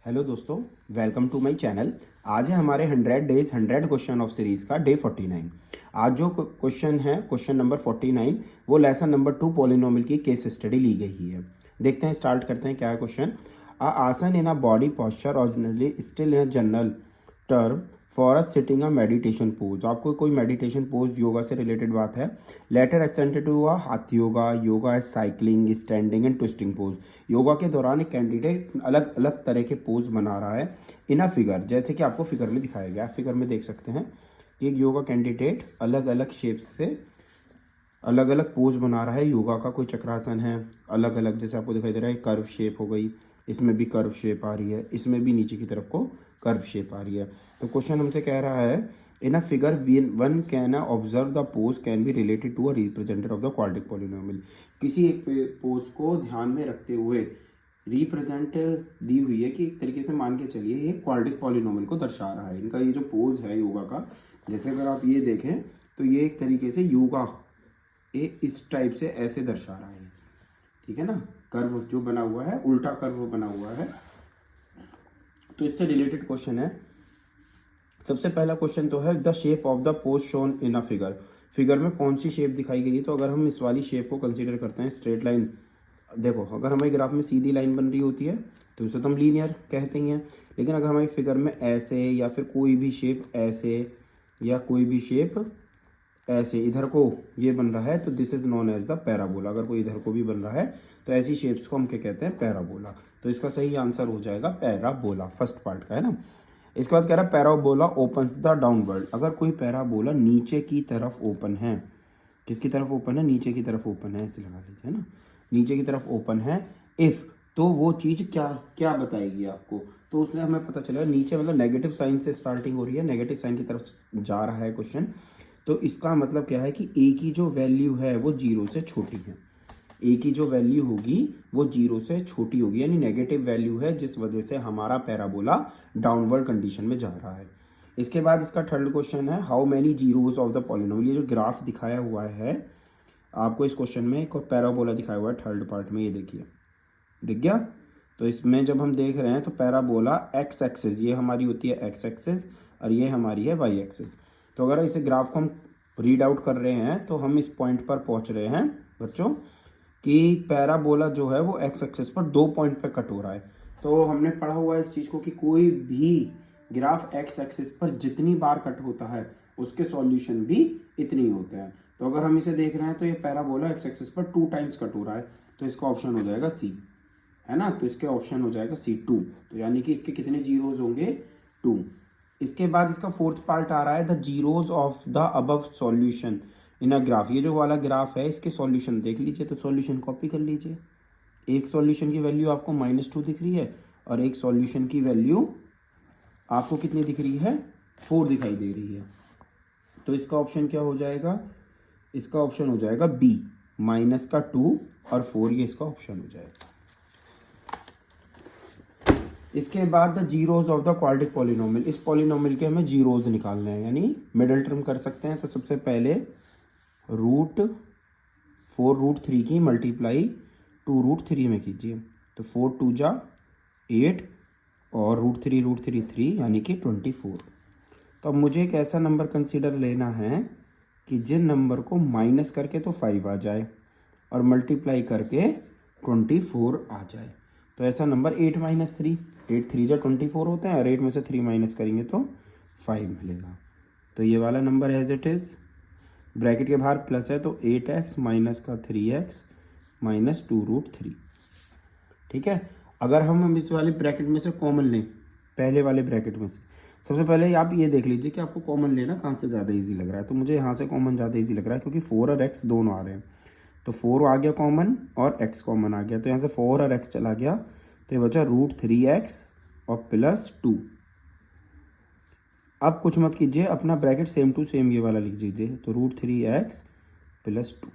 Hello दोस्तों, welcome to my channel. आज है हमारे 100 डेज 100 क्वेश्चन ऑफ सीरीज़ का डे 49। आज जो क्वेश्चन है, क्वेश्चन नंबर 49, वो लेसन नंबर 2 पॉलिनोमियल की केस स्टडी ली गई है। देखते हैं, स्टार्ट करते हैं। क्या है question? Asana in a body posture originally still in a general term for a sitting a meditation pose. आपको कोई मेडिटेशन पोज योगा से रिलेटेड बात है। Letter extended to a hatha yoga, yoga as cycling, standing and twisting pose. Yoga के दौरान एक कैंडिडेट अलग अलग तरह के पोज बना रहा है इन अ फिगर, जैसे कि आपको फिगर में दिखाया गया। फिगर में देख सकते हैं एक योगा कैंडिडेट अलग अलग शेप से अलग अलग पोज बना रहा है योगा का। कोई चक्रासन है, अलग अलग, जैसे आपको दिखाई दे रहा है कर्व शेप हो गई, इसमें भी कर्व शेप आ रही है, इसमें भी नीचे की तरफ को कर्व शेप आ रही है। तो क्वेश्चन हमसे कह रहा है in a figure one can observe the pose can be related to a representative of the quadric polynomial. किसी एक पोज को ध्यान में रखते हुए रिप्रेजेंट दी हुई है कि एक तरीके से मान के चलिए ये क्वाड्रिक पॉलिनोमियल को दर्शा रहा है। इनका ये जो पोज है योगा का, जैसे अगर आप ये देखें तो ये एक तरीके से योगा ये इस टाइप से ऐसे दर्शा रहा है, ठीक है ना। कर्व जो बना हुआ है, उल्टा कर्व बना हुआ है। तो इससे रिलेटेड क्वेश्चन है। सबसे पहला क्वेश्चन तो है the shape of the pose shown in a figure. Figure में कौन सी शेप दिखाई गई है? तो अगर हम इस वाली शेप को कंसीडर करते हैं, स्ट्रेट लाइन, देखो अगर हमारे ग्राफ में सीधी लाइन बन रही होती है तो उसे तो हम लीनियर कहते ही हैं। लेकिन अगर हमारी फिगर में ऐसे या फिर कोई भी शेप ऐसे या कोई भी शेप ऐसे इधर को ये बन रहा है तो this is known as the parabola. अगर कोई इधर को भी बन रहा है तो ऐसी शेप्स को हम क्या कहते हैं? पैराबोला। तो इसका सही आंसर हो जाएगा पैराबोला, फर्स्ट पार्ट का, है ना। इसके बाद कह रहा है पैराबोला ओपन्स द डाउनवर्ड। अगर कोई पैराबोला नीचे की तरफ ओपन है, किसकी तरफ ओपन है? नीचे की तरफ ओपन है, ऐसे लगा लीजिए, है ना, नीचे की तरफ ओपन है। इफ, तो वो चीज़ क्या क्या बताएगी आपको? तो उसमें हमें पता चलेगा नीचे मतलब नेगेटिव साइन से स्टार्टिंग हो रही है, नेगेटिव साइन की तरफ जा रहा है क्वेश्चन। तो इसका मतलब क्या है कि ए की जो वैल्यू है वो जीरो से छोटी है। ए की जो वैल्यू होगी वो जीरो से छोटी होगी, यानी नेगेटिव वैल्यू है, जिस वजह से हमारा पैराबोला डाउनवर्ड कंडीशन में जा रहा है। इसके बाद इसका थर्ड क्वेश्चन है how many zeros of the polynomial. ये जो ग्राफ दिखाया हुआ है आपको इस क्वेश्चन में, एक पैराबोला दिखाया हुआ है थर्ड पार्ट में, ये देखिए, दिख गया। तो इसमें जब हम देख रहे हैं तो पैराबोला एक्स एक्सिस, ये हमारी होती है एक्स एक्सिस और ये हमारी है वाई एक्सिस। तो अगर इसे ग्राफ को हम रीड आउट कर रहे हैं तो हम इस पॉइंट पर पहुंच रहे हैं बच्चों कि पैराबोला जो है वो एक्स एक्सिस पर 2 पॉइंट पर कट हो रहा है। तो हमने पढ़ा हुआ है इस चीज़ को कि कोई भी ग्राफ एक्स एक्सिस पर जितनी बार कट होता है उसके सॉल्यूशन भी इतने ही होते हैं। तो अगर हम इसे देख रहे हैं तो ये पैराबोला एक्स एक्सिस पर 2 टाइम्स कट हो रहा है, तो इसका ऑप्शन हो जाएगा सी, है ना। तो इसके ऑप्शन हो जाएगा सी 2। तो यानी कि इसके कितने जीरोज होंगे? 2। इसके बाद इसका फोर्थ पार्ट आ रहा है the zeros of the above solution in a graph. ये जो वाला ग्राफ है इसके सॉल्यूशन देख लीजिए, तो सॉल्यूशन कॉपी कर लीजिए। एक सॉल्यूशन की वैल्यू आपको -2 दिख रही है और एक सॉल्यूशन की वैल्यू आपको कितनी दिख रही है? 4 दिखाई दे रही है। तो इसका ऑप्शन क्या हो जाएगा? इसका ऑप्शन हो जाएगा बी, -2 और 4, ये इसका ऑप्शन हो जाएगा। इसके बाद the zeros of the quadric polynomial. इस पॉलिनोमियल के हमें जीरोज निकालने हैं, यानी मिडिल टर्म कर सकते हैं। तो सबसे पहले √4√3 की मल्टीप्लाई 2√3 में कीजिए, तो 4 2 जा 8 और √3 3 यानी कि 24। तो अब मुझे एक ऐसा नंबर कंसीडर लेना है कि जिन नंबर को माइनस करके तो 5 आ जाए और मल्टीप्लाई करके 24 आ जाए। तो ऐसा नंबर 8 - 3, 8 3 जा 24 होते हैं और 8 में से 3 माइनस करेंगे तो 5 मिलेगा। तो ये वाला number as it is, bracket के बाहर प्लस है तो 8x माइनस का 3x माइनस 2√3, ठीक है। अगर हम इस वाले ब्रैकेट में से कॉमन लें, पहले वाले ब्रैकेट में से, सबसे पहले आप ये देख लीजिए कि आपको कॉमन लेना कहाँ से ज़्यादा इजी लग रहा है। तो मुझे यहाँ से कॉमन ज़्यादा इजी लग रहा है क्योंकि 4 और x दोनों आ रहे हैं। तो 4 आ गया कॉमन और x कॉमन आ गया, तो यहाँ से 4 और x चला गया, तो ये बचा √3x और +2। अब कुछ मत कीजिए, अपना ब्रैकेट सेम टू सेम ये वाला लिख दीजिए, तो √3x +2।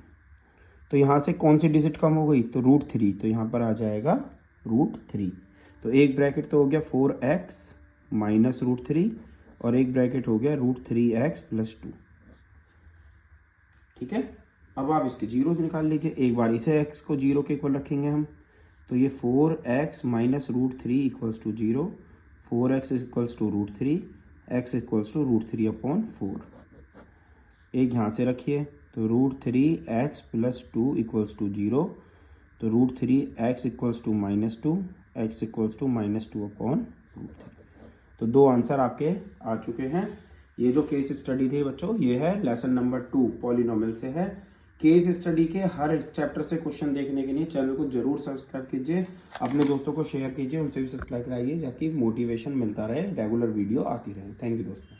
तो यहाँ से कौन सी डिजिट कम हो गई? तो √3, तो यहाँ पर आ जाएगा √3। तो एक ब्रैकेट तो हो गया 4x माइनस √3 और एक ब्रैकेट हो गया √3x +2, ठीक है। अब आप इसके जीरोज निकाल लीजिए। एक बार इसे x को 0 के इक्वल रखेंगे हम, तो ये 4x minus root three equals to 0, 4x equals to root three, x equals to root three upon 4। एक यहाँ से रखिए, तो root three x plus two equals to 0, तो root three x equals to minus two, x equals to minus two upon root three. तो दो answer आपके आ चुके हैं। ये जो केस स्टडी थी बच्चों, ये है लेसन नंबर 2 पॉलिनोमियल से है। केस स्टडी के हर चैप्टर से क्वेश्चन देखने के लिए चैनल को जरूर सब्सक्राइब कीजिए, अपने दोस्तों को शेयर कीजिए, उनसे भी सब्सक्राइब कराइए, ताकि मोटिवेशन मिलता रहे, रेगुलर वीडियो आती रहे। थैंक यू दोस्तों।